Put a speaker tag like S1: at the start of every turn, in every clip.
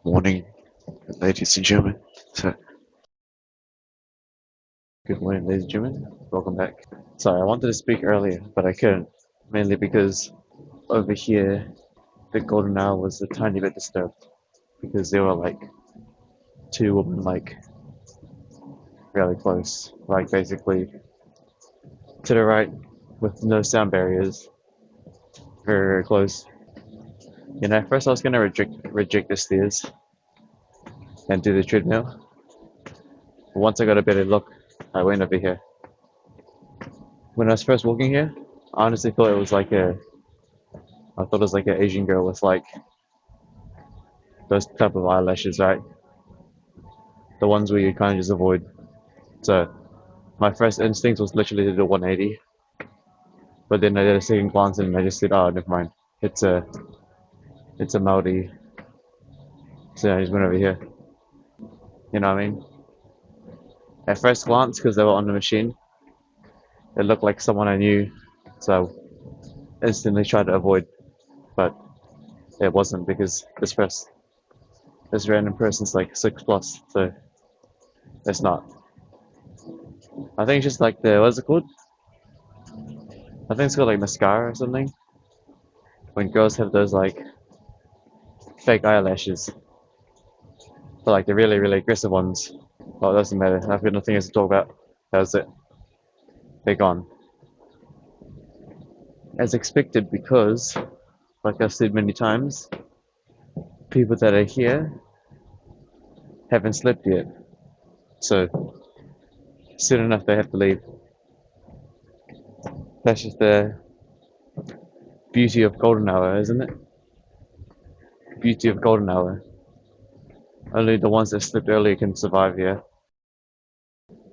S1: Morning, ladies and gentlemen. So, good morning, ladies and gentlemen. Welcome back. Sorry, I wanted to speak earlier, but I couldn't. Mainly because over here, the golden hour was a tiny bit disturbed because there were like two women, like really close, like basically to the right with no sound barriers, very, very close. At first I was gonna reject the stairs and do the treadmill. But once I got a better look, I went over here. When I was first walking here, I honestly thought it was like I thought it was like an Asian girl with like those type of eyelashes, right? The ones where you kind of just avoid. So my first instinct was literally to do 180, but then I did a second glance and I just said, "Oh, never mind. It's a it's a Maori." So I just went over here. You know what I mean? At first glance, because they were on the machine, it looked like someone I knew, so I instantly tried to avoid, but it wasn't because this random person's like 6 plus, so it's not. I think it's just like the what's it called? I think it's called like mascara or something. When girls have those like fake eyelashes, but like the really, really aggressive ones. Well, it doesn't matter. I've got nothing else to talk about. That was it. They're gone. As expected, because, like I've said many times, people that are here haven't slept yet. So, soon enough, they have to leave. That's just the beauty of golden hour, isn't it? Beauty of golden hour. Only the ones that slept earlier can survive here.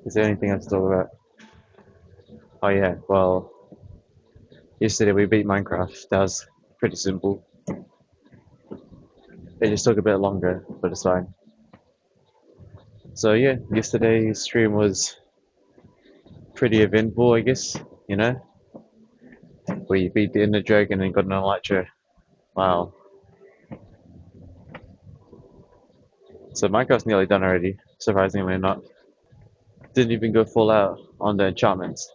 S1: Is there anything else to talk about? Oh, yeah, well, yesterday we beat Minecraft. That was pretty simple. It just took a bit longer, but it's fine. So yeah, yesterday's stream was pretty eventful, I guess. You know, where you beat the Ender Dragon and got an Elytra. Wow. So Minecraft's nearly done already, surprisingly not. Didn't even go full out on the enchantments.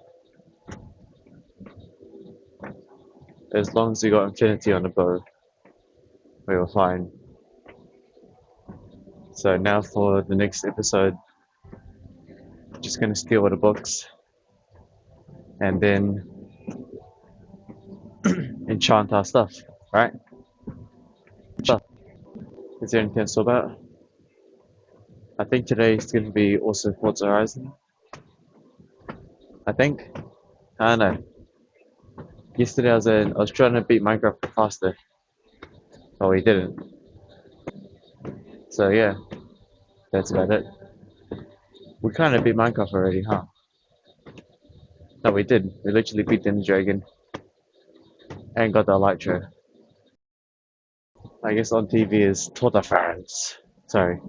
S1: As long as we got Infinity on the bow, we were fine. So now for the next episode, just gonna steal all the books and then enchant our stuff, right? Stuff. Is there anything else to talk about? I think today is gonna be also Forza Horizon. I think. I don't know. Yesterday I was trying to beat Minecraft faster. Oh, we didn't. So yeah, that's about it. We kind of beat Minecraft already, huh? No, we did. We literally beat the Ender Dragon and got the Elytra. I guess on TV is Tour de France. Sorry.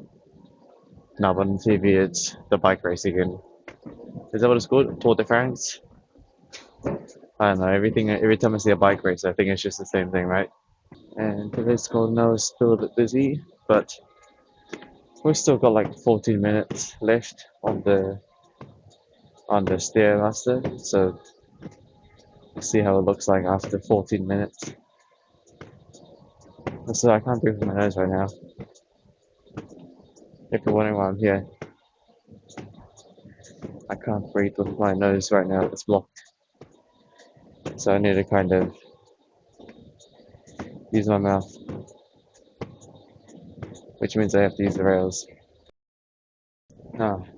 S1: No, but on TV it's the bike race again. Is that what it's called? Tour de France? I don't know. Every time I see a bike race, I think it's just the same thing, right? And today's call now is still a bit busy, but we've still got like 14 minutes left on the Stairmaster. So see how it looks like after 14 minutes. So I can't breathe with my nose right now. If you're wondering why I'm here, I can't breathe with my nose right now. It's blocked. So I need to kind of use my mouth, which means I have to use the rails.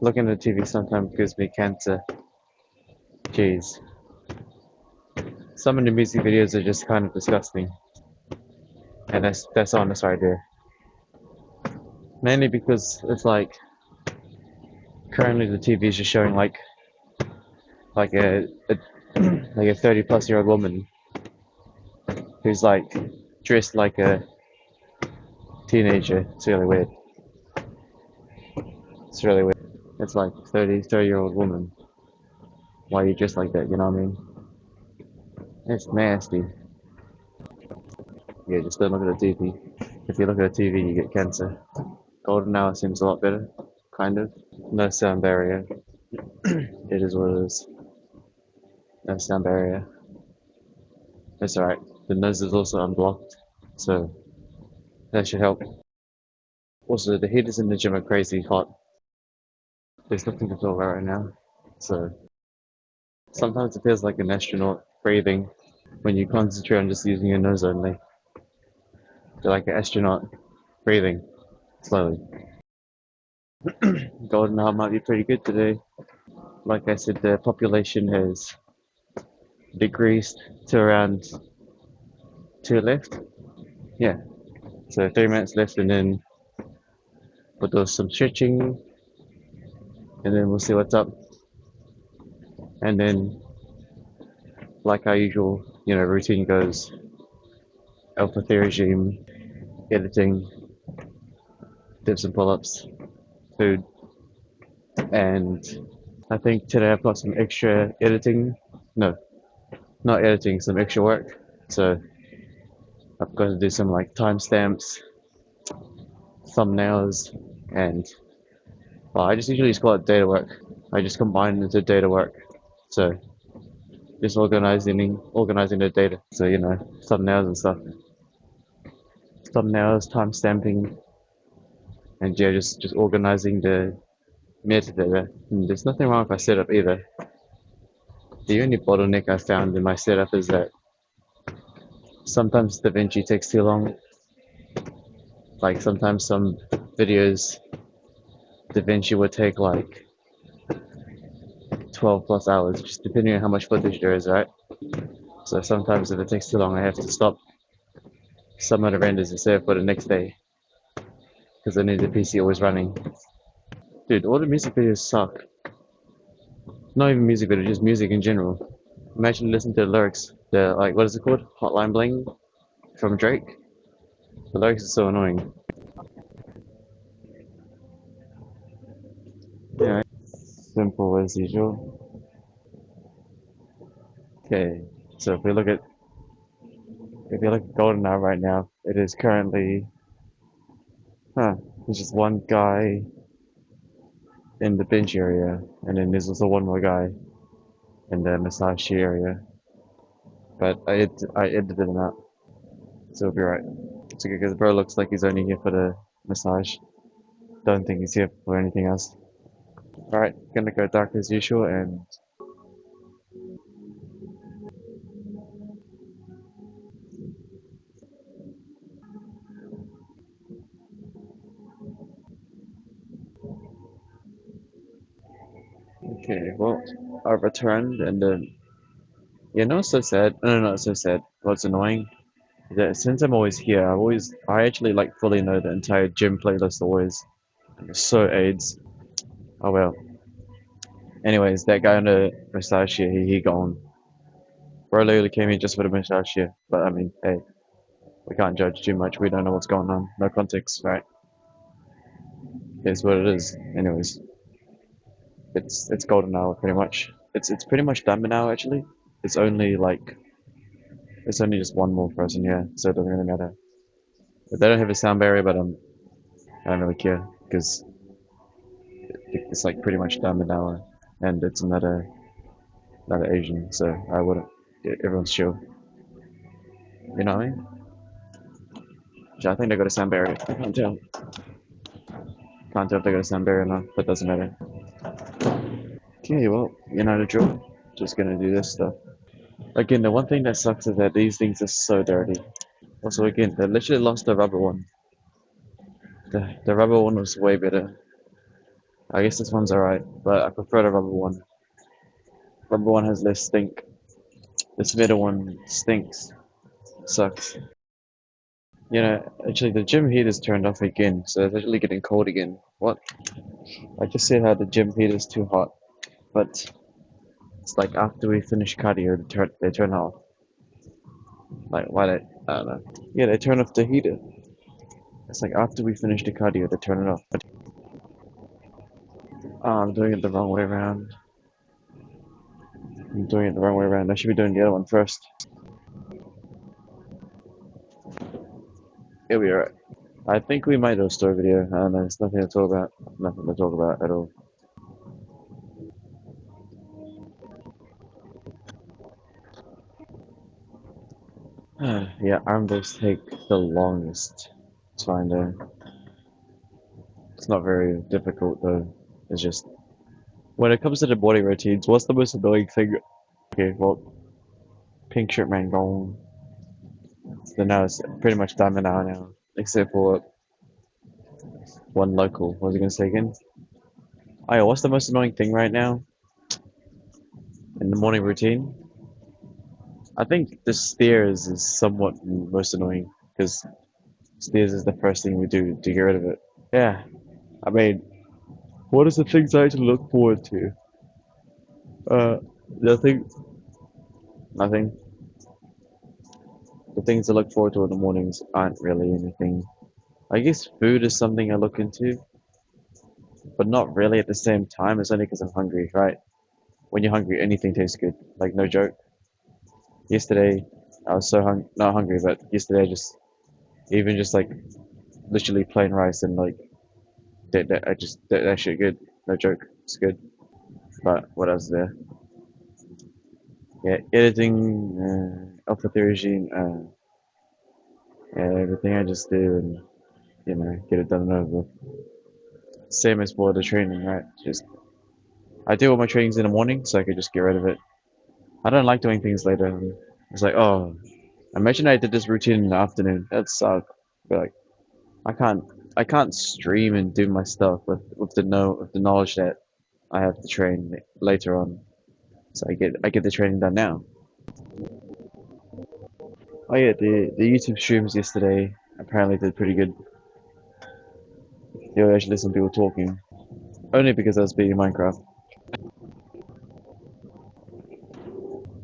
S1: Looking at the TV sometimes gives me cancer. Jeez. Some of the music videos are just kind of disgusting. And that's honest right there. Mainly because it's like currently the TV is just showing like a like a 30-plus-year-old woman who's like dressed like a teenager. It's really weird. It's really weird. It's like 30-year-old woman. Why are you dressed like that? You know what I mean? It's nasty. Yeah, just don't look at the TV. If you look at a TV, you get cancer. Golden hour seems a lot better, kind of. No sound barrier. It is what it is. No sound barrier. That's alright. The nose is also unblocked, so that should help. Also, the heaters in the gym are crazy hot. There's nothing to feel right now, so sometimes it feels like an astronaut breathing when you concentrate on just using your nose only. You're like an astronaut breathing slowly. Golden hour might be pretty good today. Like I said, the population has decreased to around two left. Yeah, so 3 minutes left, and then we'll do some stretching, and then we'll see what's up. And then, like our usual, routine goes: alpha regime, editing, dips and pull-ups, food, and I think today I've got some extra editing. No, not editing, some extra work. So I've got to do some like timestamps, thumbnails, and well, I just usually just call it data work. I just combine it into data work. So just organizing the data. So thumbnails and stuff, thumbnails, timestamping, and yeah, just organizing the metadata. And there's nothing wrong with my setup either. The only bottleneck I found in my setup is that sometimes DaVinci takes too long. Like sometimes some videos, DaVinci would take like 12 plus hours, just depending on how much footage there is, right? So sometimes if it takes too long, I have to stop some of the renders and save for the next day because I need the PC always running. Dude, all the music videos suck. Not even music videos, just music in general. Imagine listening to the lyrics. The like, what is it called? Hotline Bling from Drake. The lyrics are so annoying. Yeah, simple as usual. Okay, so if you look at GoldenEye right now, it is currently, there's just one guy in the bench area, and then there's also one more guy in the massage area. But I edited him out, so it'll be right. It's okay because bro looks like he's only here for the massage. Don't think he's here for anything else. Alright, gonna go dark as usual, and okay, well, I returned, and then what's so sad? No, not so sad. What's annoying is that since I'm always here, I actually like fully know the entire gym playlist always. So aids. Oh well. Anyways, that guy on the massage here, he gone. Bro literally came here just for the massage here. But I mean, hey, we can't judge too much. We don't know what's going on. No context, right? It's what it is. Anyways, it's golden hour pretty much. It's pretty much done now actually. It's only like it's only just one more person here, so it doesn't really matter. But they don't have a sound barrier, but I don't really care because it's like pretty much done now, and it's another Asian, so I wouldn't. Everyone's chill. You know what I mean? I think they got a sound barrier. I can't tell. Can't tell if they got a sound barrier or not, but doesn't matter. Okay, well, you know the drill. Just gonna do this stuff. Again, the one thing that sucks is that these things are so dirty. Also, again, they literally lost the rubber one. The rubber one was way better. I guess this one's alright, but I prefer the rubber one. Rubber one has less stink. This metal one stinks. Sucks. Actually, the gym heater's turned off again, so it's actually getting cold again. What? I just said how the gym heater's too hot, but it's like after we finish cardio, they turn off. Like, why they? I don't know. Yeah, they turn off the heater. It's like after we finish the cardio, they turn it off. Oh, I'm doing it the wrong way around. I'm doing it the wrong way around. I should be doing the other one first. Here we are. I think we might do a story video. I don't know, it's nothing to talk about. Nothing to talk about at all. Yeah, arm lifts take the longest to find out. It's not very difficult though. It's just when it comes to the body routines, what's the most annoying thing? Okay, well, pink shirt man gone. So now it's pretty much done now, except for one local. What was I gonna say again? Oh yeah, what's the most annoying thing right now in the morning routine? I think the stairs is somewhat most annoying because stairs is the first thing we do to get rid of it. Yeah, I mean, what is the things I have to look forward to? Uh, nothing, nothing. The things I look forward to in the mornings aren't really anything. I guess food is something I look into, but not really at the same time. It's only because I'm hungry, right? When you're hungry, anything tastes good. Like, no joke. Yesterday, I was so not hungry, but yesterday I just, even just like literally plain rice and like, that shit good. No joke. It's good. But what else is there? Yeah, editing, Alpha Theory, yeah, everything I just do and, get it done and over with. Same as for the training, right? Just I do all my trainings in the morning, so I could just get rid of it. I don't like doing things later. It's like, oh, imagine I did this routine in the afternoon. That'd suck. But like, I can't, I can't stream and do my stuff with the knowledge that I have to train later on. So I get the training done now. Oh yeah, the YouTube streams yesterday apparently did pretty good. You actually listen to people talking, only because I was beating Minecraft.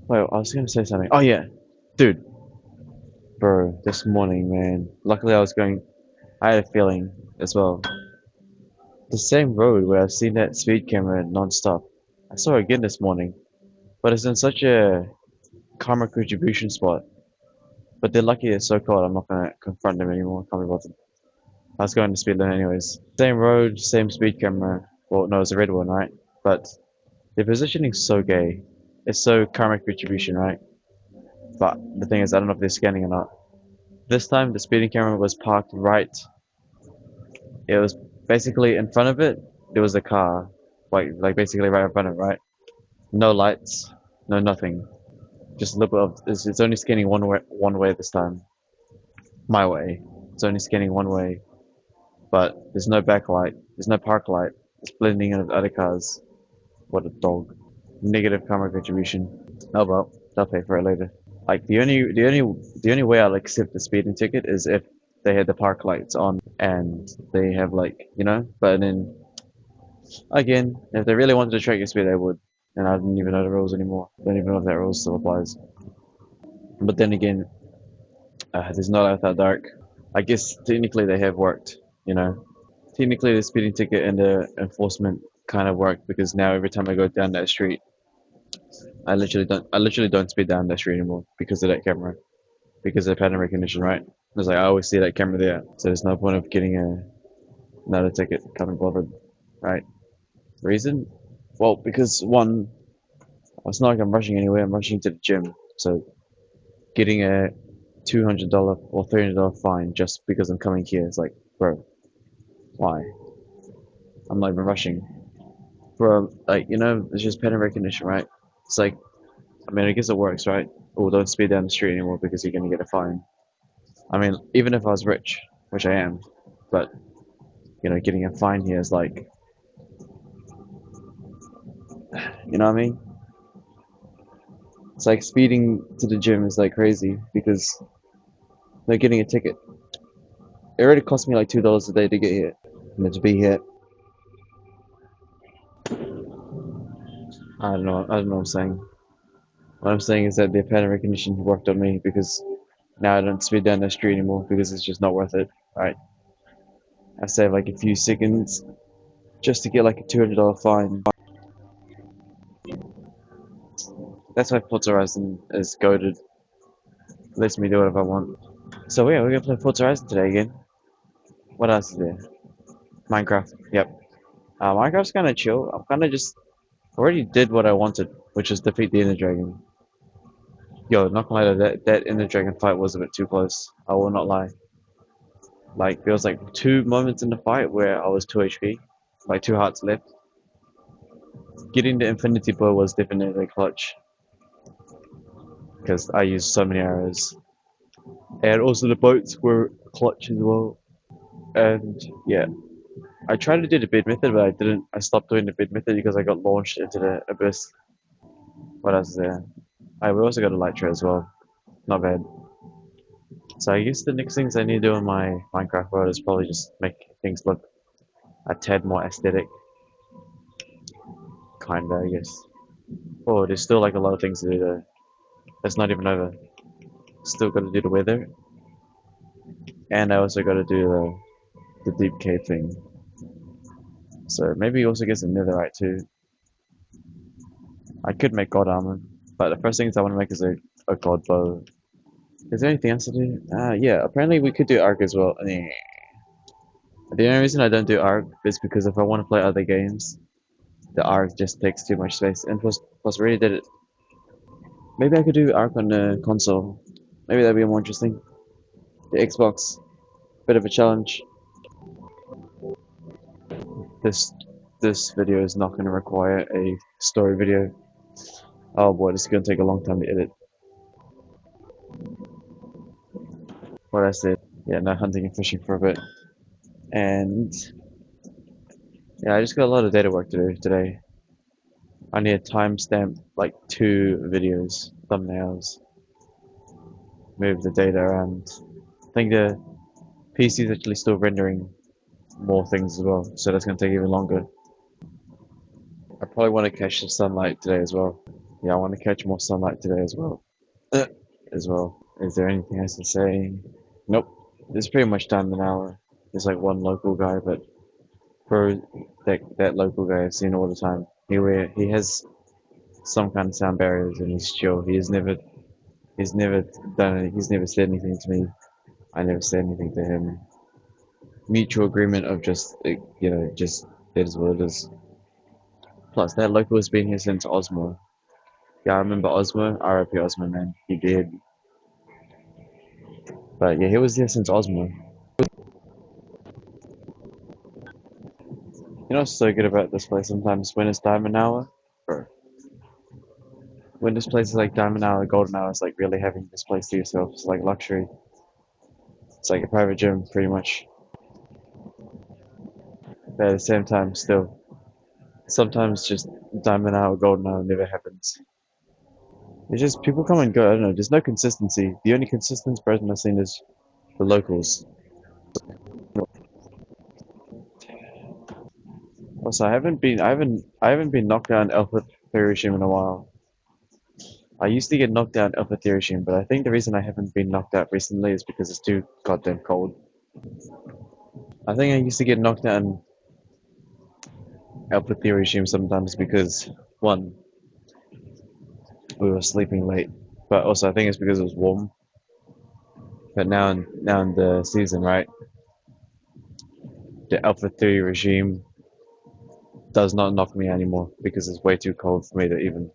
S1: Well, I was gonna say something. Oh yeah, dude, bro, this morning, man. Luckily, I had a feeling as well. The same road where I've seen that speed camera non-stop. I saw it again this morning, but it's in such a karma contribution spot. But they're lucky it's so cold, I'm not gonna confront them anymore. Can't be bothered. I was going to speed limit anyways. Same road, same speed camera. Well, no, it's a red one, right? But the positioning's so gay. It's so karmic retribution, right? But the thing is, I don't know if they're scanning or not. This time, the speeding camera was parked right. It was basically in front of it. There was a car, like basically right in front of it, right? No lights, no nothing. Just a little bit of. It's only scanning one way this time. My way. It's only scanning one way, but there's no backlight. There's no park light. It's blending in with other cars. What a dog. Negative karma contribution. Oh well, they'll pay for it later. Like the only way I'll accept the speeding ticket is if they had the park lights on and they have like, but then again, if they really wanted to track your speed they would. And I didn't even know the rules anymore. Don't even know if that rule still applies. But then again, there's not After Dark. I guess technically they have worked, you know. Technically the speeding ticket and the enforcement kind of worked because now every time I go down that street, I literally don't speed down that street anymore because of that camera. Because of pattern recognition, right? It's like I always see that camera there, so there's no point of getting another ticket. Can't be bothered, right? Reason? Well, because one, it's not like I'm rushing anywhere. I'm rushing to the gym, so getting a $200 or $300 fine just because I'm coming here is like, bro, why? I'm not even rushing, bro. Like it's just pattern recognition, right? It's like, I mean, I guess it works, right? Oh, don't speed down the street anymore because you're gonna get a fine. I mean, even if I was rich, which I am, but getting a fine here is like, you know what I mean? It's like speeding to the gym is like crazy because they're getting a ticket. It already cost me like $2 a day to get here. And then to be here, I don't know. I don't know what I'm saying. What I'm saying is that the pattern recognition worked on me because now I don't speed down the street anymore because it's just not worth it. Right? I save like a few seconds just to get like a $200 fine. That's why Forza Horizon is goaded. Lets me do whatever I want. So yeah, we're gonna play Forza Horizon today again. What else is there? Minecraft. Yep. Minecraft's kind of chill. I'm kind of just already did what I wanted, which is defeat the Ender Dragon. Yo, not gonna lie, that Ender Dragon fight was a bit too close. I will not lie. Like there was like 2 moments in the fight where I was 2 HP, like 2 hearts left. Getting the Infinity Bow was definitely clutch because I used so many arrows, and also the boats were clutch as well. And yeah, I tried to do the bid method, but I didn't. I stopped doing the bid method because I got launched into the abyss. What else is there? I we also got a Elytra as well. Not bad. So I guess the next things I need to do in my Minecraft world is probably just make things look a tad more aesthetic, kinda, I guess. Oh, there's still like a lot of things to do though. It's not even over. Still got to do the weather, and I also got to do the deep cave thing. So maybe also get some netherite too. I could make god armor, but the first things I want to make is a god bow. Is there anything else to do? Yeah, apparently we could do arc as well. The only reason I don't do arc is because if I want to play other games, the arc just takes too much space. And plus already did it. Maybe I could do arc on the console. Maybe that'd be more interesting. The Xbox, bit of a challenge. This this video is not going to require a story video. Oh boy, this is going to take a long time to edit. What I said, yeah, no hunting and fishing for a bit, and yeah, I just got a lot of data work to do today. I need to timestamp like 2 videos, thumbnails, move the data around. I think the PC is actually still rendering more things as well, so that's going to take even longer. I probably want to catch some sunlight today as well. Yeah, I want to catch more sunlight today as well. As well. Is there anything else to say? Nope. It's pretty much done in an hour. There's like one local guy, but for that local guy I've seen all the time. He has some kind of sound barriers and he's chill. He's never done it. He's never said anything to me. I never said anything to him. Mutual agreement of just just it is what it is. Plus that local has been here since Osmo. Yeah, I remember Osmo. RIP Osmo, man. He did. But yeah, he was there since Osmo. You know what's so good about this place sometimes when it's diamond hour? Bro. When this place is like diamond hour, golden hour, it's like really having this place to yourself. It's like luxury. It's like a private gym, pretty much. But at the same time, still, sometimes just diamond hour, golden hour never happens. It's just people come and go. I don't know. There's no consistency. The only consistent person I've seen is the locals. Also, I haven't been knocked down Alpha Theriashim in a while. I used to get knocked down Alpha Theriashim, but I think the reason I haven't been knocked out recently is because it's too goddamn cold. I think I used to get knocked down Alpha Theriashim sometimes because one, we were sleeping late, but also I think it's because it was warm. But now in the season, right, the Alpha Theory regime does not knock me anymore because it's way too cold for me to even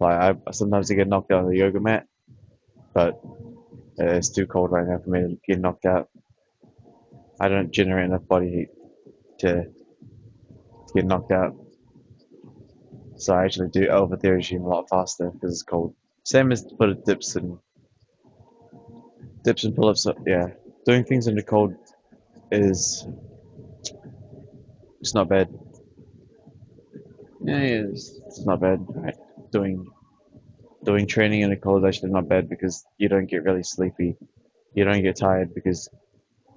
S1: like. I sometimes I get knocked out of the yoga mat, but it's too cold right now for me to get knocked out. I don't generate enough body heat to get knocked out, so I actually do Alpha Theory regime a lot faster because it's cold. Same as for the dips and pull-ups. So, yeah, doing things in the cold is it's not bad. Yeah, it's not bad. Right? Doing doing training in the cold is actually not bad because you don't get really sleepy. You don't get tired because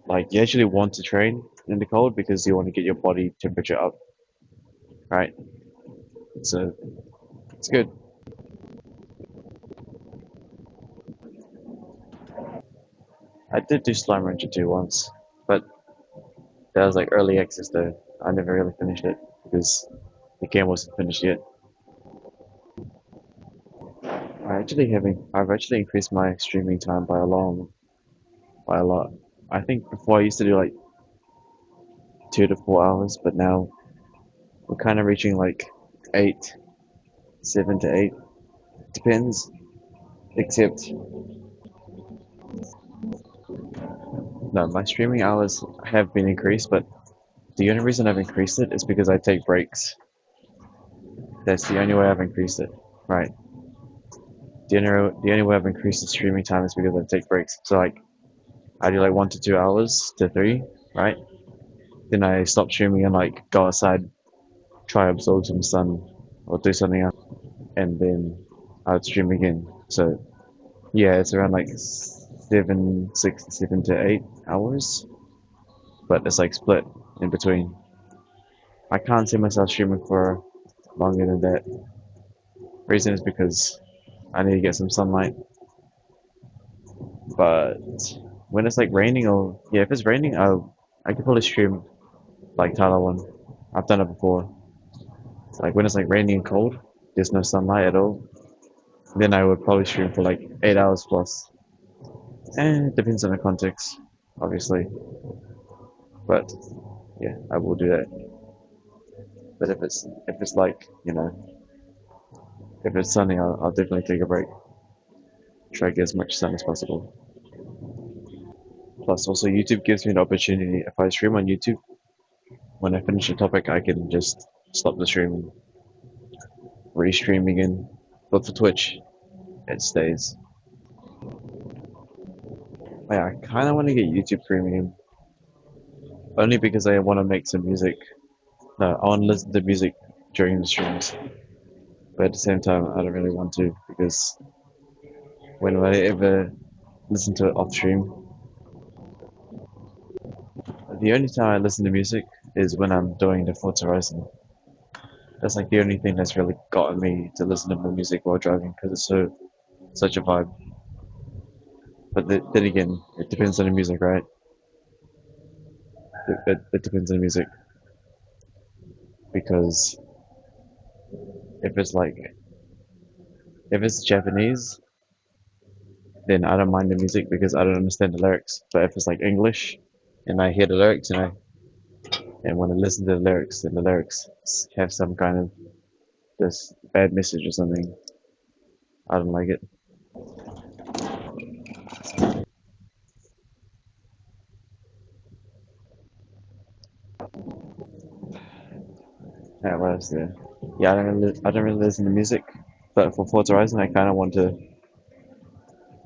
S1: like you actually want to train in the cold because you want to get your body temperature up, right? So it's good. I did do Slime Rancher 2 once, but that was like early access though. I never really finished it because the game wasn't finished yet. I've actually increased my streaming time by a lot. I think before I used to do like 2 to 4 hours, but now we're kind of reaching like 8, 7 to 8, depends. Except, no, my streaming hours have been increased, but the only reason I've increased it is because I take breaks. That's the only way I've increased it. Right. The only way I've increased the streaming time is because I take breaks. So like I do like 1 to 2 hours to 3, right? Then I stop streaming and like go outside, try absorb some sun or do something else, and then I would stream again. So yeah, it's around like 7 to 8 hours, but it's like split in between. I can't see myself streaming for longer than that. Reason is because I need to get some sunlight. But when it's like raining, or yeah, if it's raining, I could probably stream like Tyler one. I've done it before. Like when it's like raining and cold, there's no sunlight at all. Then I would probably stream for like 8 hours plus. And it depends on the context, obviously. But yeah, I will do that. But if it's like if it's sunny, I'll definitely take a break. Try to get as much sun as possible. Plus, also YouTube gives me an opportunity. If I stream on YouTube, when I finish a topic, I can just stop the stream and restream again. But for Twitch, it stays. Yeah, I kind of want to get YouTube Premium only because I want to make some music. No, I want to listen to music during the streams, but at the same time, I don't really want to because when I ever listen to it off stream, the only time I listen to music is when I'm doing the Forza Horizon. That's like the only thing that's really gotten me to listen to more music while driving because it's such a vibe. But then again, it depends on the music, right? It depends on the music because if it's like if it's Japanese, then I don't mind the music because I don't understand the lyrics. But if it's like English and I hear the lyrics and when I listen to the lyrics and the lyrics have some kind of this bad message or something, I don't like it. Yeah, what else there? Yeah, I don't really listen to music, but for Forza Horizon, I kind of want to.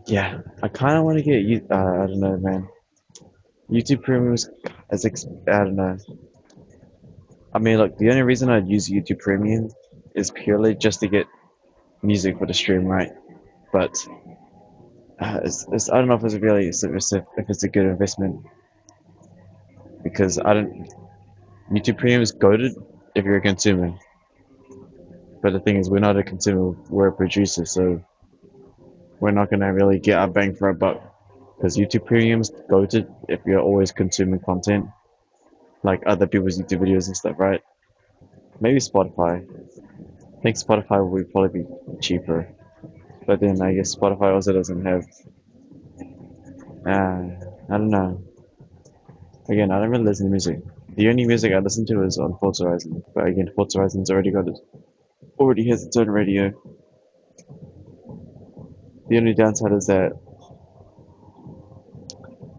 S1: Yeah, I kind of want to get you. I don't know, man. YouTube Premium I don't know. I mean, look, the only reason I'd use YouTube Premium is purely just to get music for the stream, right? But I don't know if it's really if it's a good investment because I don't. YouTube Premium is goaded if you're a consumer, but the thing is, we're not a consumer; we're a producer, so we're not gonna really get our bang for our buck. Because YouTube Premium's goaded if you're always consuming content, like other people's YouTube videos and stuff, right? Maybe Spotify. I think Spotify would probably be cheaper, but then I guess Spotify also doesn't have. I don't know. Again, I don't really listen to music. The only music I listen to is on Forza Horizon, but again, Forza Horizon's already has its own radio. The only downside is that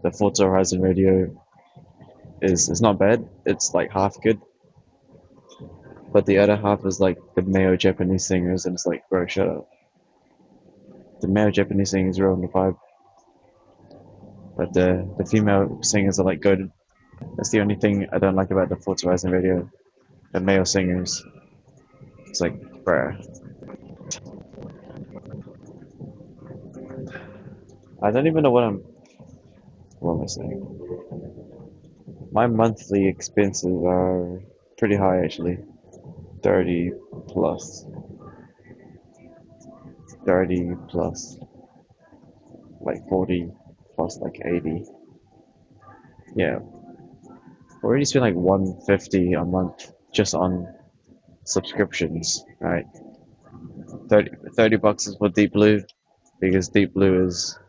S1: the Forza Horizon radio is not bad. It's like half good, but the other half is like the male Japanese singers, and it's like, bro, shut up. The male Japanese singers are on the vibe, but the female singers are like goaded. That's the only thing I don't like about the Forza Horizon radio. The male singers. It's like, bruh. I don't even know what am I saying? My monthly expenses are pretty high actually. 30 plus. 30 plus. Like 40 plus like 80. Yeah. We already spent like 150 a month just on subscriptions, right? 30 bucks is for Deep Blue because Deep Blue is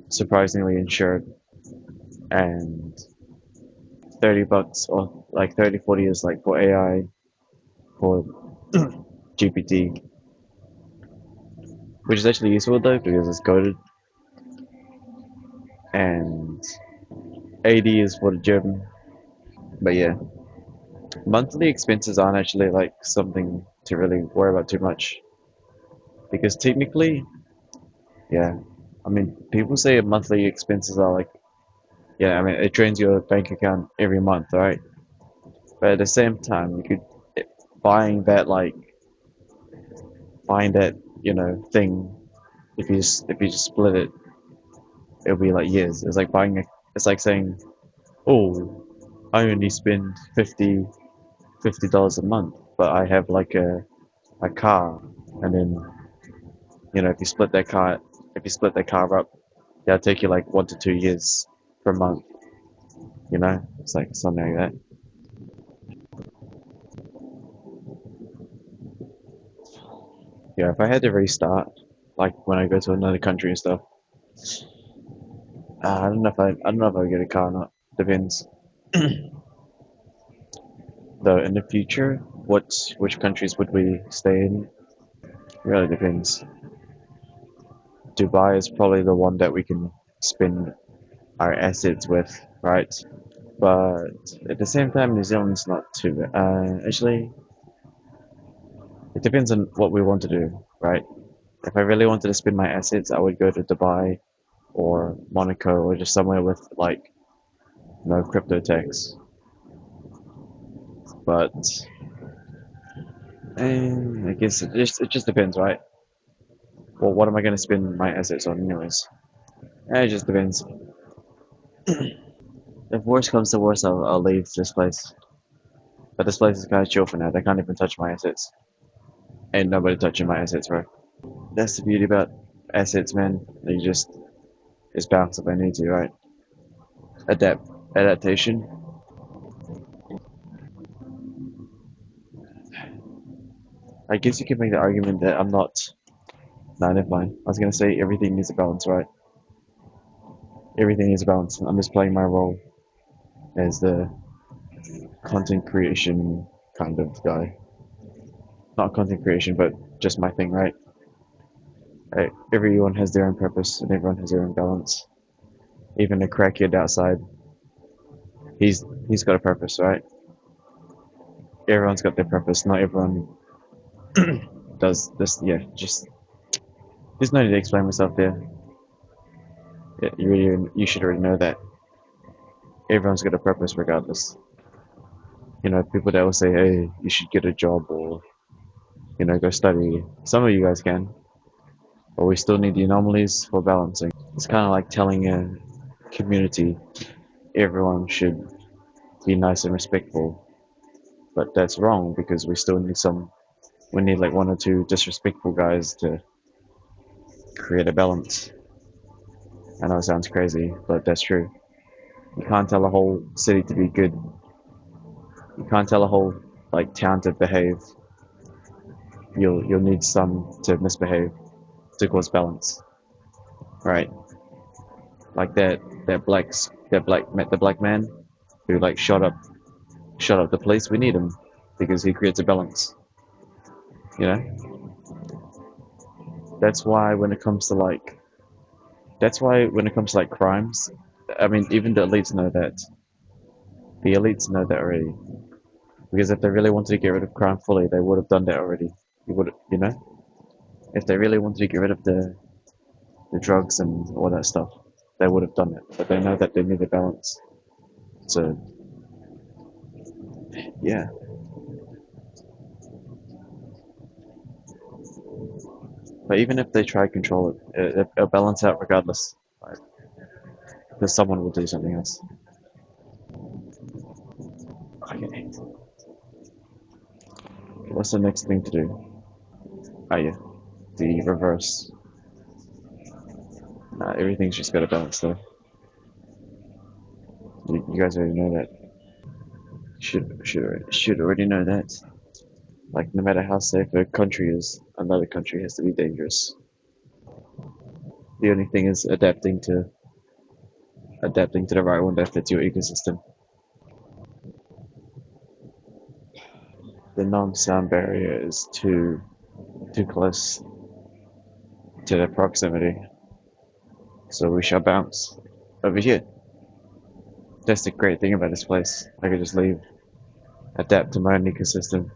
S1: surprisingly insured and $30 or like 30, 40 is like for AI, for GPT, which is actually useful though because it's coded, and 80 is for the gym. But yeah, monthly expenses aren't actually like something to really worry about too much because technically, yeah, I mean, people say monthly expenses are like, yeah, I mean, it drains your bank account every month, right? But at the same time, you could buying that like buying that thing. If you just split it, it'll be like years. It's like buying a. It's like saying, oh, I only spend $50 a month, but I have like a car, and then if you split that car up, that'll take you like 1 to 2 years per month. It's like something like that. Yeah, if I had to restart, like when I go to another country and stuff, I don't know if I would get a car or not. Depends. Though in the future, which countries would we stay in? Really depends. Dubai is probably the one that we can spend our assets with, right? But at the same time, New Zealand's not too bad. Actually, it depends on what we want to do, right? If I really wanted to spend my assets, I would go to Dubai or Monaco or just somewhere with like no crypto tax. But I guess it just depends, right? Well, what am I going to spend my assets on, anyways? It just depends. If worst comes to worst, I'll leave this place. But this place is kind of chill for now. They can't even touch my assets. Ain't nobody touching my assets, bro. That's the beauty about assets, man. You just bounce if I need to, right? Adaptation. I guess you could make the argument that I'm not. Nah, never mind. I was gonna say everything needs a balance, right? Everything needs a balance. I'm just playing my role as the content creation kind of guy. Not content creation, but just my thing, right? Everyone has their own purpose and everyone has their own balance. Even the crackhead outside, he's got a purpose, right? Everyone's got their purpose. Not everyone does this. Yeah, just there's no need to explain myself there. Yeah, you should already know that everyone's got a purpose regardless. People that will say, "Hey, you should get a job," or go study. Some of you guys can, but we still need the anomalies for balancing. It's kind of like telling a community everyone should be nice and respectful, but that's wrong because we still need some. We need like one or two disrespectful guys to create a balance. I know it sounds crazy, but that's true. You can't tell a whole city to be good. You can't tell a whole like town to behave. You'll need some to misbehave to cause balance, right? Like the black man who like shot up the police. We need him because he creates a balance. You know. That's why when it comes to like that's why when it comes to like crimes, I mean even the elites know that. The elites know that already. Because if they really wanted to get rid of crime fully, they would have done that already. If they really wanted to get rid of the drugs and all that stuff, they would have done it. But they know that they need a balance. So yeah. But even if they try to control it'll balance out regardless. Right? Because someone will do something else. Okay. What's the next thing to do? Oh yeah, the reverse. Nah, everything's just got to balance though. You guys already know that. Should already know that. Like no matter how safe a country is, another country has to be dangerous. The only thing is adapting to the right one that fits your ecosystem. non-sound barrier is too close to the proximity. So we shall bounce over here. That's the great thing about this place. I could just leave, adapt to my own ecosystem,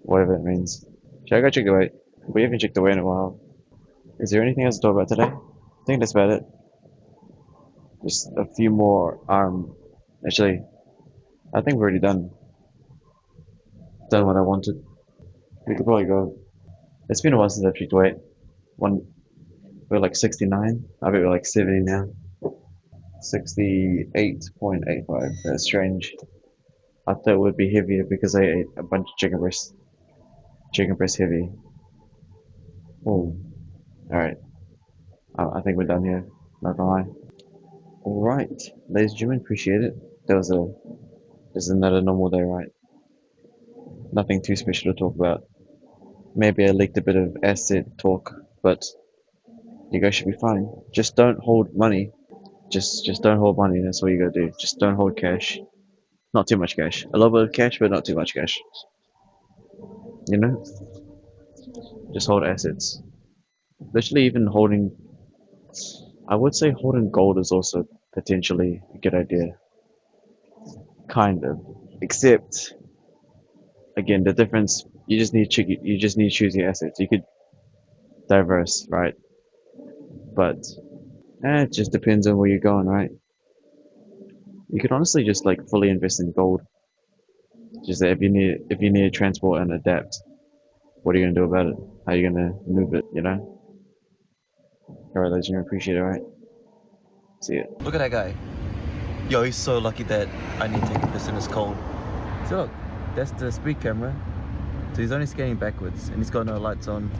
S1: whatever that means. Should I go check the weight? We haven't checked the weight in a while. Is there anything else to talk about today? I think that's about it. Just a few more actually, I think we're already done what I wanted. We could probably go. It's been a while since I've checked weight. We're like 69. I bet we're like 70 now. 68.85. That's strange. I thought it would be heavier because I ate a bunch of chicken breast. Chicken breast heavy. Oh, alright. I think we're done here. Not gonna lie. Alright, ladies and gentlemen, appreciate it. This is another normal day, right? Nothing too special to talk about. Maybe I leaked a bit of asset talk, but you guys should be fine. Just don't hold money. Just don't hold money. That's all you gotta do. Just don't hold cash. Not too much cash. A little bit of cash, but not too much cash. You know? Just hold assets. Especially even holding. I would say holding gold is also potentially a good idea. Kind of. Except, again, the difference. You just need to choose your assets. You could diverse, right? But it just depends on where you're going, right? You could honestly just like fully invest in gold. Just that if you need to transport and adapt, what are you gonna do about it? How are you gonna move it? You know? Alright, ladies and gentlemen, appreciate it. Alright, see ya.
S2: Look at that guy. Yo, he's so lucky that I need to take a piss and it's cold. So look, that's the speed camera. So he's only scanning backwards and he's got no lights on.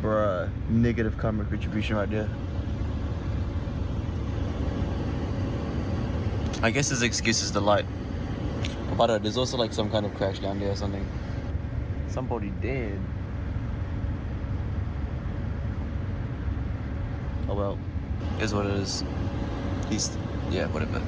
S2: Bruh, negative camera contribution right there. I guess his excuse is the light. But there's also like some kind of crash down there or something. Somebody dead. Oh well, is what it is. Yeah, whatever.